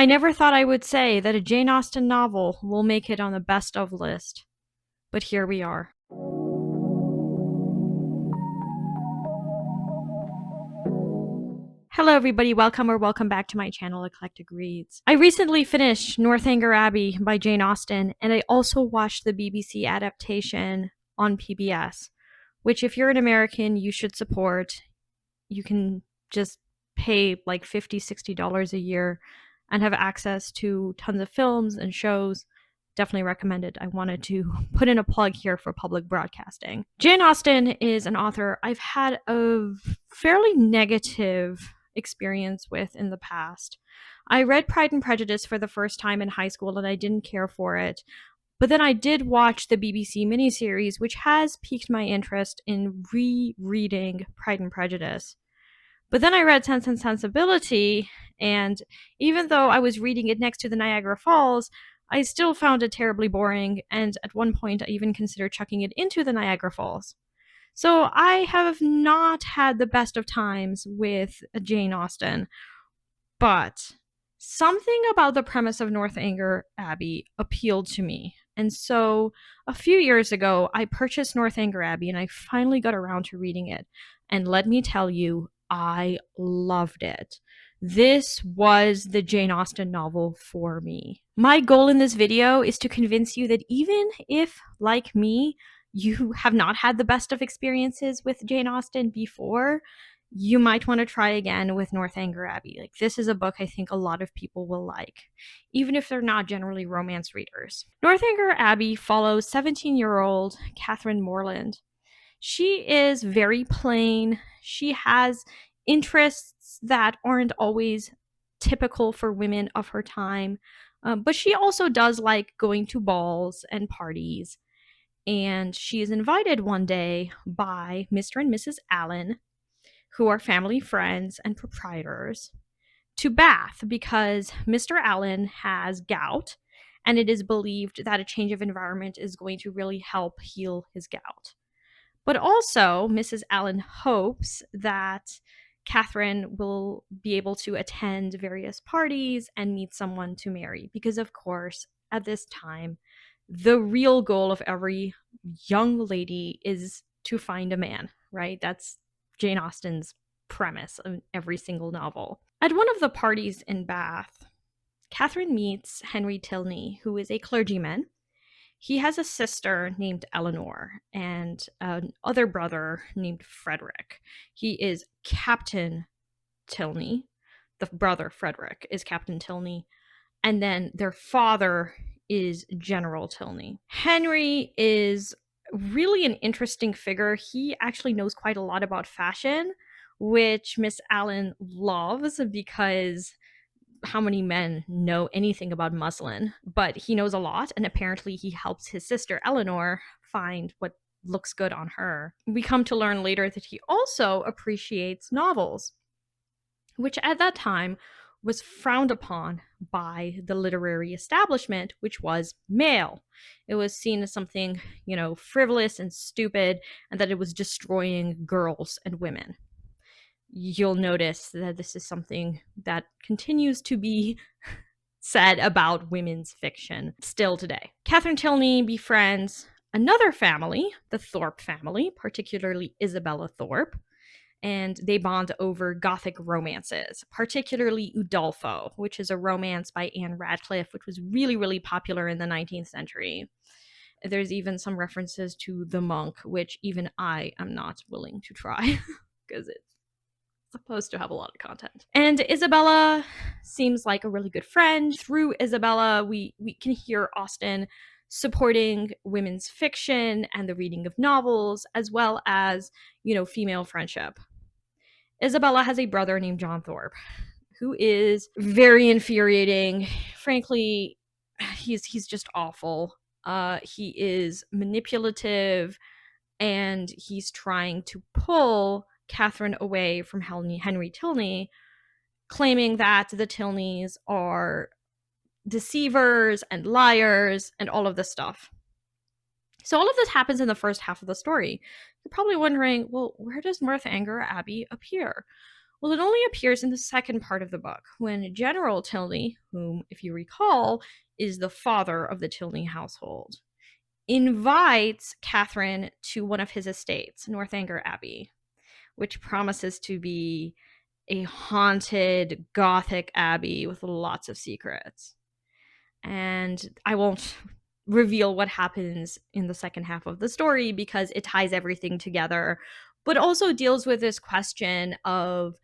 I never thought I would say that a Jane Austen novel will make it on the best of list, but here we are. Hello everybody, welcome back to my channel, Eclectic Reads. I recently finished Northanger Abbey by Jane Austen, and I also watched the BBC adaptation on PBS, which if you're an American, you should support. You can just pay like $50, $60 a year and have access to tons of films and shows. Definitely recommended. I wanted to put in a plug here for public broadcasting. Jane Austen is an author I've had a fairly negative experience with in the past. I read Pride and Prejudice for the first time in high school and I didn't care for it. But then I did watch the BBC miniseries, which has piqued my interest in rereading Pride and Prejudice. But then I read Sense and Sensibility, and even though I was reading it next to the Niagara Falls, I still found it terribly boring, and at one point I even considered chucking it into the Niagara Falls. So I have not had the best of times with Jane Austen, but something about the premise of Northanger Abbey appealed to me. And so a few years ago, I purchased Northanger Abbey and I finally got around to reading it. And let me tell you, I loved it. This was the Jane Austen novel for me. My goal in this video is to convince you that even if, like me, you have not had the best of experiences with Jane Austen before, you might want to try again with Northanger Abbey. Like, this is a book I think a lot of people will like, even if they're not generally romance readers. Northanger Abbey follows 17-year-old Catherine Morland. She is very plain. She has interests that aren't always typical for women of her time, but she also does like going to balls and parties. And she is invited one day by Mr. and Mrs. Allen, who are family friends and proprietors, to Bath because Mr. Allen has gout, and it is believed that a change of environment is going to really help heal his gout. But also, Mrs. Allen hopes that Catherine will be able to attend various parties and meet someone to marry, because, of course, at this time, the real goal of every young lady is to find a man, right? That's Jane Austen's premise of every single novel. At one of the parties in Bath, Catherine meets Henry Tilney, who is a clergyman. He has a sister named Eleanor and an other brother named Frederick. He is Captain Tilney. The brother, Frederick, is Captain Tilney. And then their father is General Tilney. Henry is really an interesting figure. He actually knows quite a lot about fashion, which Miss Allen loves because how many men know anything about muslin? But he knows a lot, and apparently he helps his sister Eleanor find what looks good on her. We come to learn later that he also appreciates novels, which at that time was frowned upon by the literary establishment, which was male. It was seen as something, frivolous and stupid, and that it was destroying girls and women. You'll notice that this is something that continues to be said about women's fiction still today. Catherine Tilney befriends another family, the Thorpe family, particularly Isabella Thorpe, and they bond over Gothic romances, particularly Udolpho, which is a romance by Anne Radcliffe, which was really, really popular in the 19th century. There's even some references to The Monk, which even I am not willing to try because it's supposed to have a lot of content. And Isabella seems like a really good friend. Through Isabella, we can hear Austen supporting women's fiction and the reading of novels, as well as, female friendship. Isabella has a brother named John Thorpe, who is very infuriating. Frankly, he's just awful. He is manipulative, and he's trying to pull Catherine away from Henry Tilney, claiming that the Tilneys are deceivers and liars and all of this stuff. So all of this happens in the first half of the story. You're probably wondering, well, where does Northanger Abbey appear? Well, it only appears in the second part of the book, when General Tilney, whom, if you recall, is the father of the Tilney household, invites Catherine to one of his estates, Northanger Abbey, which promises to be a haunted Gothic abbey with lots of secrets. And I won't reveal what happens in the second half of the story because it ties everything together, but also deals with this question of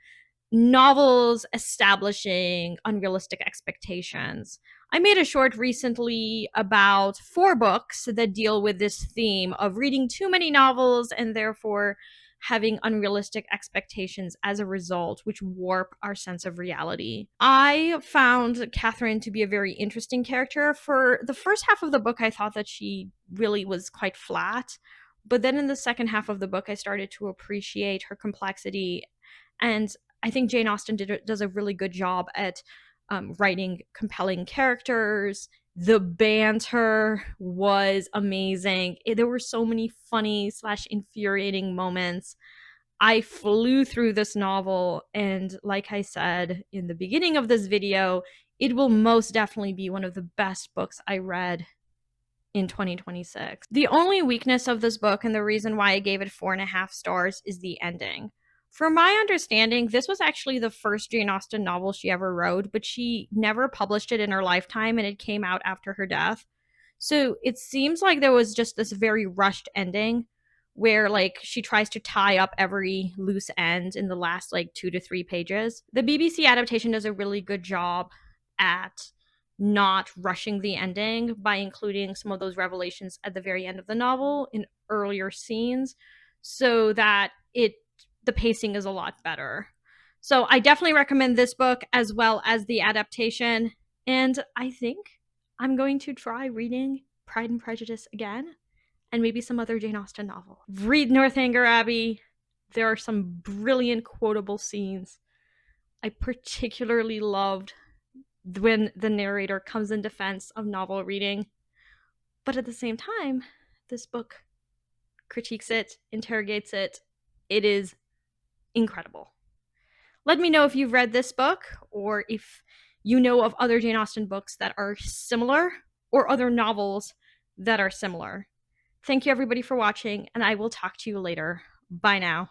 novels establishing unrealistic expectations. I made a short recently about 4 books that deal with this theme of reading too many novels and therefore having unrealistic expectations as a result, which warp our sense of reality. I found Catherine to be a very interesting character. For the first half of the book, I thought that she really was quite flat. But then in the second half of the book, I started to appreciate her complexity. And I think Jane Austen does a really good job at writing compelling characters. The banter was amazing. There were so many funny / infuriating moments. I flew through this novel, and like I said in the beginning of this video, it will most definitely be one of the best books I read in 2026. The only weakness of this book, and the reason why I gave it 4.5 stars, is the ending. From my understanding, this was actually the first Jane Austen novel she ever wrote, but she never published it in her lifetime, and it came out after her death. So it seems like there was just this very rushed ending where like she tries to tie up every loose end in the last like 2 to 3 pages. The BBC adaptation does a really good job at not rushing the ending by including some of those revelations at the very end of the novel in earlier scenes so that the pacing is a lot better. So I definitely recommend this book as well as the adaptation, and I think I'm going to try reading Pride and Prejudice again and maybe some other Jane Austen novel. Read Northanger Abbey. There are some brilliant quotable scenes. I particularly loved when the narrator comes in defense of novel reading. But at the same time, this book critiques it, interrogates it. It is incredible. Let me know if you've read this book or if you know of other Jane Austen books that are similar or other novels that are similar. Thank you everybody for watching, and I will talk to you later. Bye now.